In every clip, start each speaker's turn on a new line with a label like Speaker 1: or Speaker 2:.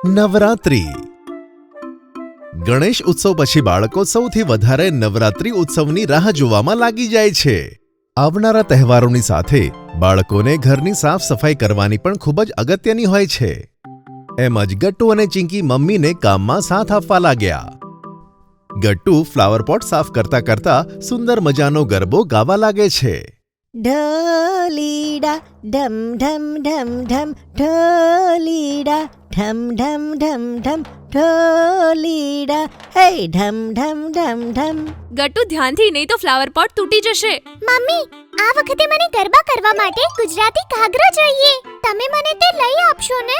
Speaker 1: નવરાત્રી. ગણેશ ઉત્સવ પછી બાળકો સૌથી વધારે નવરાત્રી ઉત્સવની રાહ જોવામાં લાગી જાય છે. આવનારા તહેવારોની સાથે બાળકોને ઘરની સાફ સફાઈ કરવાની પણ ખૂબ જ અગત્યની હોય છે. એમ જ ગટ્ટુ અને ચિંકી મમ્મીને કામમાં સાથ આપવા લાગ્યા. ગટ્ટુ ફ્લાવર પોટ સાફ કરતા કરતા સુંદર મજાનો ગરબો ગાવા લાગે છે.
Speaker 2: ઢોલીડા ઢમ ઢમ ઢમ ઢમ ઢોલીડા ઢમ ઢમ ઢમ ઢમ ઢોલીડા હે ઢમ ઢમ ઢમ ઢમ.
Speaker 3: ગટ્ટુ ધ્યાનથી નહીં તો ફ્લાવર પોટ તૂટી જશે.
Speaker 4: મમ્મી, આ વખતે મને ગરબા કરવા માટે ગુજરાતી ઘાઘરો જોઈએ. તમે મને તે લઈ આપશો ને?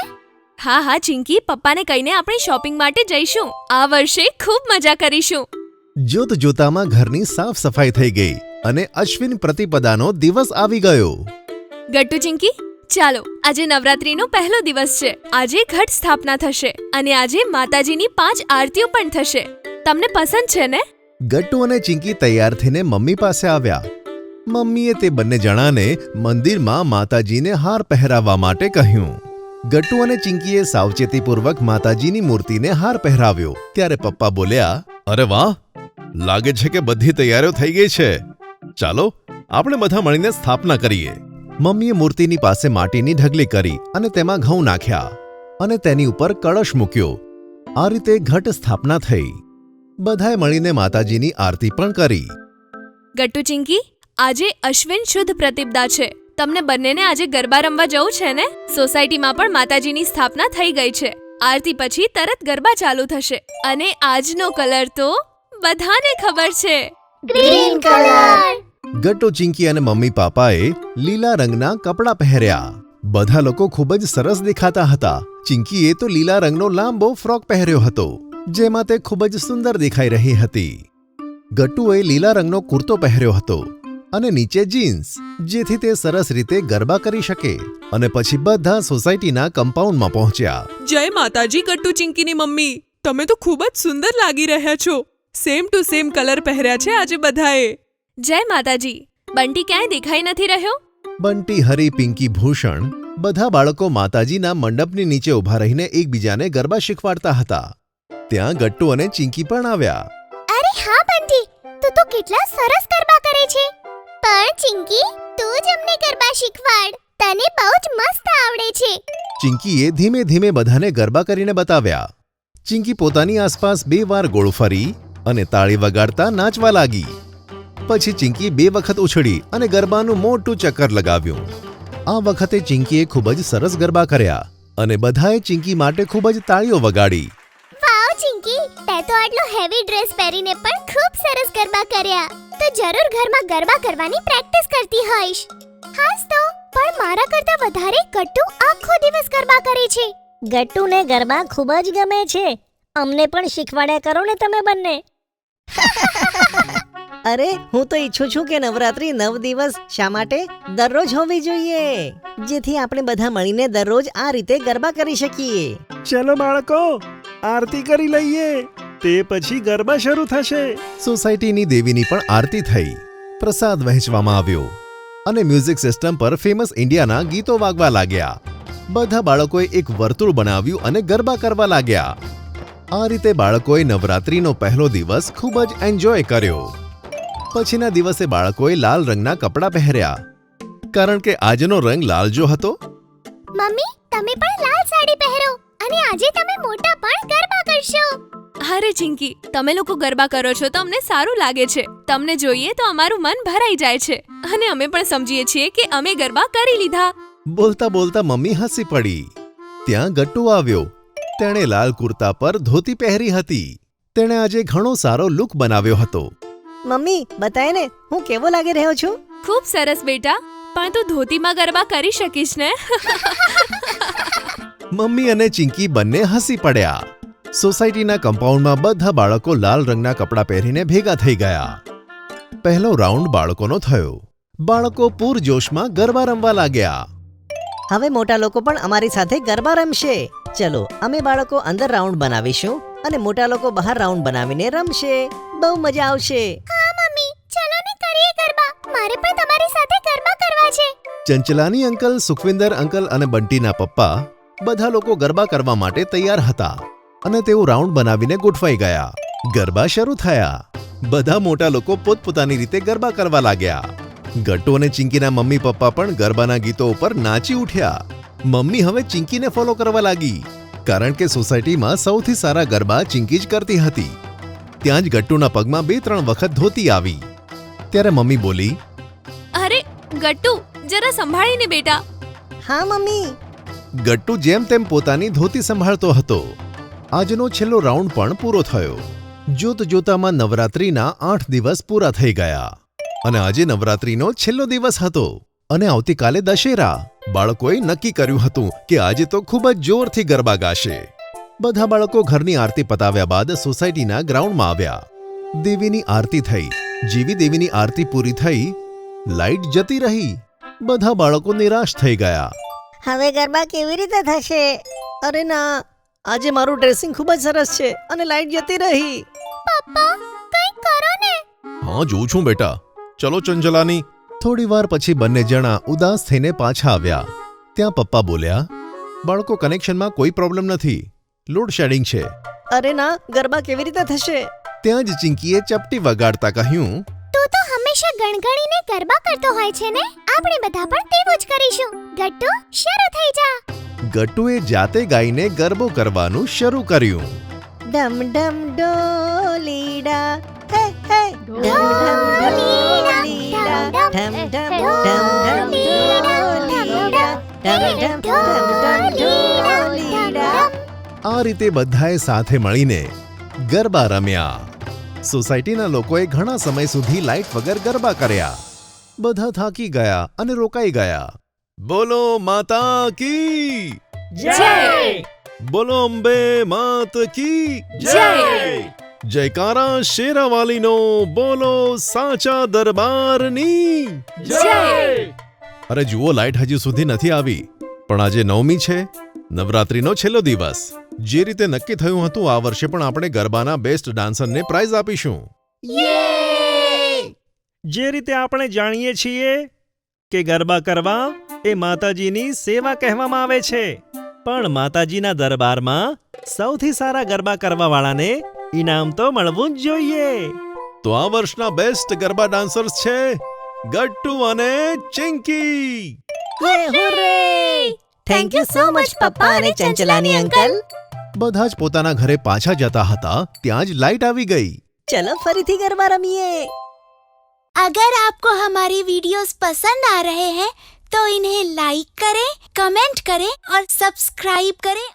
Speaker 3: હા હા ચિંકી, પપ્પાને કહીને આપણે શોપિંગ માટે જઈશું. આ વર્ષે ખૂબ મજા કરીશું.
Speaker 1: જોત જોતામાં ઘરની સાફ સફાઈ થઈ ગઈ અને અશ્વિન પ્રતિપદાનો દિવસ આવી ગયો.
Speaker 3: ગટ્ટુ ચિંકી, ચાલો, આજે નવરાત્રીનો પહેલો દિવસ છે. આજે ઘટ સ્થાપના થશે અને આજે માતાજીની 5 આરતીઓ પણ થશે. તમને પસંદ છે ને?
Speaker 1: ગટ્ટુ અને ચિંકી તૈયાર થઈને મમ્મી પાસે આવ્યા. મમ્મીએ તે બંને જણાને મંદિરમાં માતાજીને હાર પહેરાવવા માટે કહ્યું. ગટ્ટુ અને ચિંકીએ સાવચેતીપૂર્વક માતાજીની મૂર્તિને હાર પહેરાવ્યો. ત્યારે પપ્પા બોલ્યા, અરે વાહ, લાગે છે કે બધી તૈયારીઓ થઈ ગઈ છે. ચાલો, આપણે બધા મળીને સ્થાપના કરીએ. મમ્મીએ મૂર્તિની પાસે માટીની ઢગલી કરી અને તેમાં ઘઉં નાખ્યા અને તેની ઉપર કળશ મૂક્યો. આ રીતે ઘટ સ્થાપના થઈ. બધાએ મળીને માતાજીની આરતી પણ કરી.
Speaker 3: ગટ્ટુ ચિંકી, આજે અશ્વિન શુદ્ધ પ્રતિપદા છે. તમને બંનેને આજે ગરબા રમવા જવું છે ને? સોસાયટીમાં પણ માતાજીની સ્થાપના થઈ ગઈ છે. આરતી પછી તરત ગરબા ચાલુ થશે અને આજનો કલર તો બધાને ખબર છે,
Speaker 4: ગ્રીન કલર.
Speaker 1: ગટ્ટુ, ચિંકી અને મમ્મી પાપાએ લીલા રંગના કપડાં પહેર્યા. બધા લોકો ખૂબ જ સરસ દેખાતા હતા. ચિંકીએ તો લીલા રંગનો લાંબો ફ્રોક પહેર્યો હતો, જેમાં તે ખૂબ જ સુંદર દેખાઈ રહી હતી. ગટ્ટુએ લીલા રંગનો કુર્તો પહેર્યો હતો અને નીચે જીન્સ, જેથી તે સરસ રીતે ગરબા કરી શકે. અને પછી બધા સોસાયટીના કમ્પાઉન્ડમાં પહોંચ્યા.
Speaker 5: જય માતાજી ગટ્ટુ ચિંકીની મમ્મી, તમે તો ખૂબ જ સુંદર લાગી રહ્યા છો. સેમ ટુ સેમ કલર પહેર્યા છે આજે બધાએ.
Speaker 3: જય માતાજી. બંટી ક્યાંય દેખાઈ નથી રહ્યો?
Speaker 1: બંટી, હરી, પિંકી, ભૂષણ બધા બાળકો માતાજીના મંડપની નીચે ઊભા રહીને એકબીજાને ગરબા શીખવાડતા હતા. ત્યાં ગટ્ટુ અને ચિંકી પણ આવ્યા.
Speaker 4: અરે હા બંટી, તું તો કેટલા સરસ ગરબા કરે છે. પણ ચિંકી, તું જ અમને ગરબા શીખવાડ. તને બહુ જ મસ્ત આવડે છે.
Speaker 1: ચિંકીએ ધીમે ધીમે બધાને ગરબા કરીને બતાવ્યા. ચિંકી પોતાની આસપાસ 2 વાર ગોળ ફરી અને તાળી વગાડતા નાચવા લાગી. પછી ચિંકી 2 વખત ઉછળી અને ગરબાનું મોટું ચક્કર લગાવ્યું. આ વખતે ચિંકીએ ખૂબ જ સરસ ગરબા કર્યા અને બધાએ ચિંકી માટે ખૂબ જ તાળીઓ વગાડી.
Speaker 4: વાવ ચિંકી, તે તો આટલો હેવી ડ્રેસ પહેરીને પણ ખૂબ સરસ ગરબા કર્યા. તો જરૂર ઘરમાં ગરબા કરવાની પ્રેક્ટિસ કરતી હોઈશ. હાસ તો, પણ મારા કરતા વધારે ગટ્ટુ આખો દિવસ ગરબા કરે છે.
Speaker 2: ગટ્ટુને ગરબા ખૂબ જ ગમે છે. અમને પણ શીખવાડ્યા કરો ને તમે બંને. અરે, હું તો ઈચ્છું છું કે નવરાત્રી 9 દિવસ શા માટે દરરોજ હોવી જોઈએ, જેથી આપણે બધા મળીને દરરોજ આ રીતે ગરબા કરી શકીએ.
Speaker 6: ચલો બાળકો, આરતી કરી લઈએ, તે પછી ગરબા શરૂ થશે.
Speaker 1: સોસાયટીની દેવીની પણ આરતી થઈ. પ્રસાદ વહેંચવામાં આવ્યો અને મ્યુઝિક સિસ્ટમ પર ફેમસ ઇન્ડિયાના ગીતો વાગવા લાગ્યા. બધા બાળકોએ એક વર્તુળ બનાવ્યું અને ગરબા કરવા લાગ્યા. આ રીતે બાળકોએ નવરાત્રીનો પહેલો દિવસ ખૂબ જ એન્જોય કર્યો. પછીના દિવસે બાળકોએ લાલ રંગના કપડાં પહેર્યા, કારણ કે આજનો રંગ લાલજો હતો.
Speaker 4: મમ્મી, તમે પણ લાલ સાડી પહેરો અને આજે તમે મોટા પણ ગરબા કરશો.
Speaker 3: અરે ચિંકી, તમે લોકો ગરબા કરો છો તો અમને સારું લાગે છે. તમને જોઈએ તો અમારું મન ભરાઈ જાય છે અને અમે પણ સમજીએ છીએ કે અમે ગરબા કરી લીધા.
Speaker 1: બોલતા બોલતા મમ્મી હસી પડી. ત્યાં ગટ્ટુ આવ્યો. તેણે લાલ કુર્તા પર ધોતી પહેરી હતી. તેણે આજે ઘણો સારો લુક બનાવ્યો હતો.
Speaker 2: મમ્મી, બતાય ને હું કેવો લાગી રહ્યો છું?
Speaker 3: ખૂબ સરસ બેટા, પણ તું ધોતીમાં ગરબા કરી શકીશ ને?
Speaker 1: મમ્મી અને ચિંકી બંને હસી પડ્યા. સોસાયટીના કમ્પાઉન્ડમાં બધા બાળકો લાલ રંગના કપડાં પહેરીને ભેગા થઈ ગયા. પહેલો રાઉન્ડ બાળકોનો થયો. બાળકો પૂરજોશમાં ગરબા રમવા લાગ્યા.
Speaker 2: હવે મોટા લોકો પણ અમારી સાથે ગરબા રમશે. ચલો, અમે બાળકો અંદર રાઉન્ડ બનાવીશું અને મોટા લોકો બહાર રાઉન્ડ બનાવીને રમશે. બહુ મજા આવશે.
Speaker 4: હા મમ્મી, ચલો ને કરીએ ગરબા. મારે પણ તમારી સાથે ગરબા કરવા છે.
Speaker 1: ચંચલાની અંકલ, સુખવિંદર અંકલ અને બંટીના પપ્પા બધા લોકો ગરબા કરવા માટે તૈયાર હતા અને તેઓ રાઉન્ડ બનાવીને ગોઠવાઈ ગયા. ગરબા શરૂ થયા. બધા મોટા લોકો પોતપોતાની રીતે ગરબા કરવા લાગ્યા. ગટ્ટુ અને ચિંકીના મમ્મી પપ્પા પણ ગરબાના ગીતો ઉપર નાચી ઉઠ્યા. મમ્મી હવે ચિંકીને ફોલો કરવા લાગી, કારણ કે સોસાયટીમાં સૌથી સારા ગરબા ચિંકી જ કરતી હતી. ત્યાં જ ગટ્ટુના પગમાં 2-3 વખત ધોતી આવી. ત્યારે મમ્મી બોલી,
Speaker 3: અરે ગટ્ટુ, જરા સંભાળીને બેટા.
Speaker 2: હા મમ્મી.
Speaker 1: ગટ્ટુ જેમ તેમ પોતાની ધોતી સંભાળતો હતો. આજનો છેલ્લો રાઉન્ડ પણ પૂરો થયો. જોત જોતામાં નવરાત્રિના 8 દિવસ પૂરા થઈ ગયા અને આજે નવરાત્રિનો છેલ્લો દિવસ હતો અને આવતીકાલે દશેરા. બાળકોએ નક્કી કર્યું હતું કે આજે તો ખૂબ જ જોરથી ગરબા ગાશે. બધા બાળકો ઘરની આરતી પતાવ્યા બાદ સોસાયટીના ગ્રાઉન્ડમાં આવ્યા. દેવીની આરતી થઈ. જેવી દેવીની આરતી પૂરી થઈ, લાઈટ જતી રહી. બધા બાળકો નિરાશ થઈ ગયા.
Speaker 2: હવે ગરબા કેવી રીતે થશે? અરે ના, આજે મારું ડ્રેસિંગ ખૂબ જ સરસ છે અને લાઈટ જતી રહી.
Speaker 4: પપ્પા કંઈક કરો ને.
Speaker 1: હા, જોઉં છું બેટા. ચલો ચંચલાની. થોડી વાર પછી બંને જણા ઉદાસ થઈને પાછા આવ્યા. ત્યાં પપ્પા બોલ્યા, બાળકો, કનેક્શનમાં કોઈ પ્રોબ્લેમ નથી, લોડ શેડિંગ છે.
Speaker 2: અરે ના, ગરબા કેવી રીતે થશે?
Speaker 1: ત્યાં જ ચિંકીએ ચપટી વગાડતા કહ્યું,
Speaker 4: તું તો હંમેશા ગણગણીને ગરબા કરતો હોય છે ને. આપણે બધા પણ તેવું જ કરીશું. ગટ્ટુ, શરૂ થઈ જા.
Speaker 1: ગટ્ટુએ જાતે ગાઈને ગરબો કરવાનું શરૂ કર્યું.
Speaker 2: ડમ ડમ ડોલીડા, હે હે. ડમ ડમ ડોલીડા, ડમ ડમ ડમ ડમ ડોલીડા, ડમ ડમ ડમ ડમ ડોલીડા.
Speaker 1: આ રીતે બધાએ સાથે મળીને ગરબા રમ્યા. સોસાયટીના લોકોએ ઘણા સમય સુધી લાઇટ વગર ગરબા કર્યા. બધા થાકી ગયા અને રોકાઈ ગયા. બોલો માતા કી
Speaker 3: જય!
Speaker 1: બોલો અંબે માત કી
Speaker 3: જય!
Speaker 1: જયકારા શેરાવાલીનો, બોલો સાચા દરબારની
Speaker 3: જય!
Speaker 1: અરે જુઓ, લાઇટ હજી સુધી નથી આવી, પણ આજે 9મી છે, નવરાત્રીનો છેલ્લો દિવસ. જે રીતે નક્કી થયું હતું, આ વર્ષે પણ આપણે ગરબાના બેસ્ટ ડાન્સરને પ્રાઇઝ આપીશું.
Speaker 6: જે રીતે આપણે જાણીએ છીએ કે ગરબા કરવા એ માતાજીની સેવા કહેવામાં આવે છે, પણ માતાજીના દરબારમાં સૌથી સારા ગરબા કરવાવાળાને ઇનામ તો મળવું જ જોઈએ.
Speaker 1: તો આ વર્ષના બેસ્ટ ગરબા ડાન્સર્સ છે ગટ્ટુ અને Chinki.
Speaker 2: Thank you so much પપ્પા અને ચંચલાની અંકલ.
Speaker 1: બધા જ પોતાના ઘરે પાછા જતા હતા ત્યાં જ લાઇટ આવી ગઈ.
Speaker 2: ચલો ફરીથી ગરબા રમીએ.
Speaker 4: अगर आपको हमारी वीडियोस पसंद आ रहे हैं तो इन्हें लाइक करें, कमेंट करें और सब्सक्राइब करें